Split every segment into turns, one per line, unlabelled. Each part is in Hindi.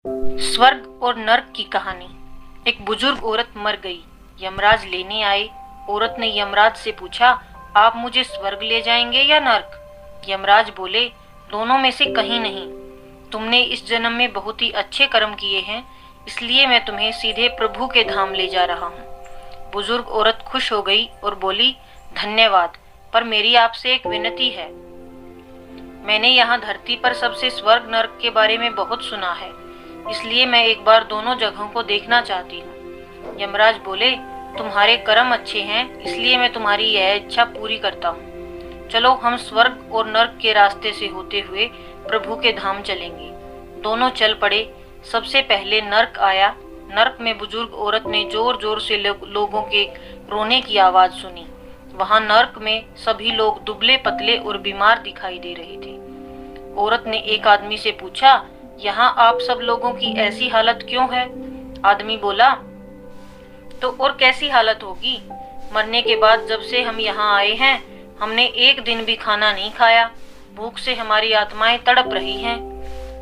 स्वर्ग और नर्क की कहानी। एक बुजुर्ग औरत मर गई। यमराज लेने आए। औरत ने यमराज से पूछा, आप मुझे स्वर्ग ले जाएंगे या नर्क? यमराज बोले, दोनों में से कहीं नहीं। तुमने इस जन्म में बहुत ही अच्छे कर्म किए हैं, इसलिए मैं तुम्हें सीधे प्रभु के धाम ले जा रहा हूँ। बुजुर्ग औरत खुश हो गई और बोली, धन्यवाद, पर मेरी आपसे एक विनती है। मैंने यहाँ धरती पर सबसे स्वर्ग नर्क के बारे में बहुत सुना है, इसलिए मैं एक बार दोनों जगहों को देखना चाहती हूँ। यमराज बोले, तुम्हारे कर्म अच्छे हैं, इसलिए मैं तुम्हारी यह इच्छा पूरी करता हूँ। चलो हम स्वर्ग और नर्क के रास्ते से होते हुए प्रभु के धाम चलेंगे। दोनों चल पड़े। सबसे पहले नर्क आया। नर्क में बुजुर्ग औरत ने जोर जोर से लोगों के रोने की आवाज सुनी। वहां नर्क में सभी लोग दुबले पतले और बीमार दिखाई दे रहे थे। औरत ने एक आदमी से पूछा, यहाँ आप सब लोगों की ऐसी हालत क्यों है? आदमी बोला, तो और कैसी हालत होगी? मरने के बाद जब से हम यहाँ आए हैं, हमने एक दिन भी खाना नहीं खाया। भूख से हमारी आत्माएं तड़प रही हैं।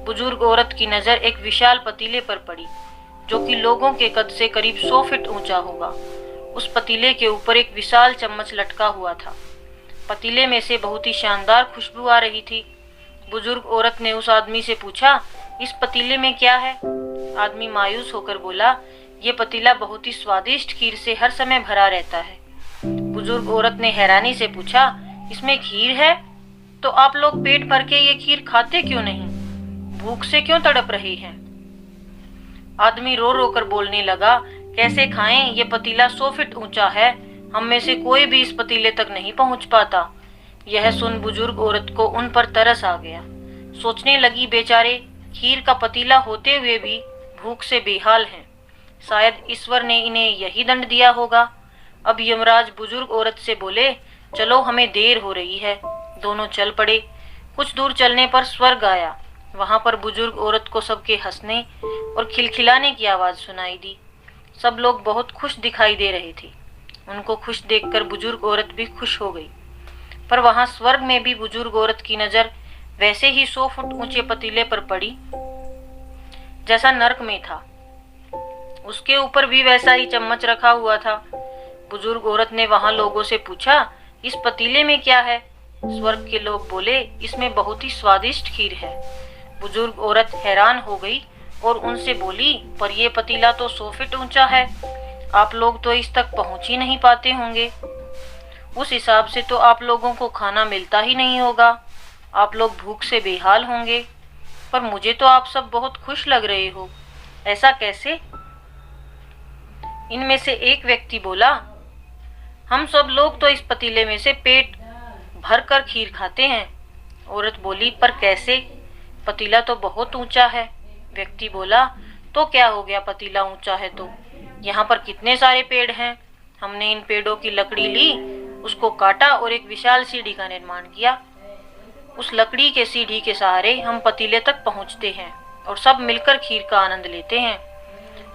बुजुर्ग औरत की नजर एक विशाल पतीले पर पड़ी, जो कि लोगों के कद से करीब 100 फीट ऊंचा होगा। उस पतीले के ऊपर एक विशाल चम्मच लटका हुआ था। पतीले में से बहुत ही शानदार खुशबू आ रही थी। बुजुर्ग औरत ने उस आदमी से पूछा, इस पतीले में क्या है? आदमी मायूस होकर बोला, ये पतीला बहुत ही स्वादिष्ट खीर से हर समय भरा रहता है। बुजुर्ग औरत ने हैरानी से पूछा, इसमें खीर है? तो आप लोग पेट भर के ये खीर खाते क्यों नहीं? भूख से क्यों तड़प रहे हैं? आदमी रो रो कर बोलने लगा, कैसे खाएं? ये पतीला 100 फीट ऊंचा है, हम में से कोई भी इस पतीले तक नहीं पहुंच पाता। यह सुन बुजुर्ग औरत को उन पर तरस आ गया। सोचने लगी, बेचारे खीर का पतीला होते हुए भी भूख से बेहाल हैं। शायद ईश्वर ने इन्हें यही दंड दिया होगा। अब यमराज बुजुर्ग औरत से बोले, चलो हमें देर हो रही है। दोनों चल पड़े। कुछ दूर चलने पर स्वर्ग आया। वहां पर बुजुर्ग औरत को सबके हंसने और खिलखिलाने की आवाज सुनाई दी। सब लोग बहुत खुश दिखाई दे रहे थे। उनको खुश देखकर बुजुर्ग औरत भी खुश हो गई। पर वहां स्वर्ग में भी बुजुर्ग औरत की नजर वैसे ही 100 फुट ऊंचे पतीले पर पड़ी जैसा नर्क में था। उसके ऊपर भी वैसा ही चम्मच रखा हुआ था। बुजुर्ग औरत ने वहां लोगों से पूछा, इस पतीले में क्या है? स्वर्ग के लोग बोले, इसमें बहुत ही स्वादिष्ट खीर है। बुजुर्ग औरत हैरान हो गई और उनसे बोली, पर यह पतीला तो 100 फीट ऊंचा है, आप लोग तो इस तक पहुंच ही नहीं पाते होंगे। उस हिसाब से तो आप लोगों को खाना मिलता ही नहीं होगा, आप लोग भूख से बेहाल होंगे। पर मुझे तो आप सब बहुत खुश लग रहे हो, ऐसा कैसे? इनमें से एक व्यक्ति बोला, हम सब लोग तो इस पतीले में से पेट भर कर खीर खाते हैं। औरत बोली, पर कैसे? पतीला तो बहुत ऊंचा है। व्यक्ति बोला, तो क्या हो गया, पतीला ऊंचा है तो यहाँ पर कितने सारे पेड़ हैं। हमने इन पेड़ों की लकड़ी ली, उसको काटा और एक विशाल सीढ़ी का निर्माण किया। उस लकड़ी के सीढ़ी के सहारे हम पतीले तक पहुंचते हैं और सब मिलकर खीर का आनंद लेते हैं।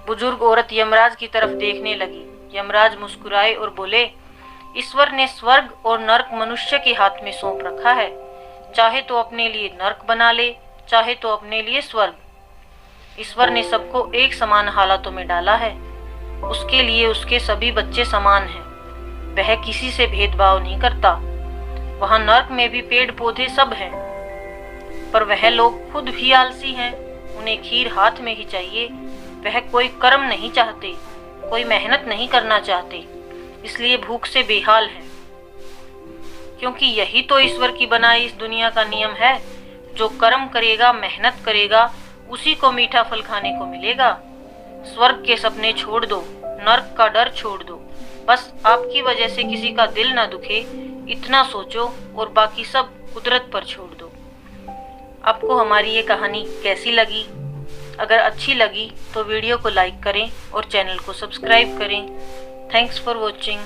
बुजुर्ग औरत यमराज की तरफ देखने लगी। यमराज मुस्कुराए और बोले, ईश्वर ने स्वर्ग और नर्क मनुष्य के हाथ में सौंप रखा है। चाहे तो अपने लिए नर्क बना ले, चाहे तो अपने लिए स्वर्ग। ईश्वर ने सबको एक समान हालातों में डाला है। उसके लिए उसके सभी बच्चे समान हैं। वह किसी से भेदभाव नहीं करता। वहां नर्क में भी पेड़ पौधे सब हैं, पर वह लोग खुद भी आलसी हैं। उन्हें खीर हाथ में ही चाहिए। वह कोई कर्म नहीं चाहते, कोई मेहनत नहीं करना चाहते, इसलिए भूख से बेहाल हैं। क्योंकि यही तो ईश्वर की बनाई इस दुनिया का नियम है। जो कर्म करेगा, मेहनत करेगा, उसी को मीठा फल खाने को मिलेगा। स्वर्ग के सपने छोड़ दो, नर्क का डर छोड़ दो। बस आपकी वजह से किसी का दिल ना दुखे, इतना सोचो और बाकी सब कुदरत पर छोड़ दो। आपको हमारी ये कहानी कैसी लगी? अगर अच्छी लगी तो वीडियो को लाइक करें और चैनल को सब्सक्राइब करें। Thanks for watching.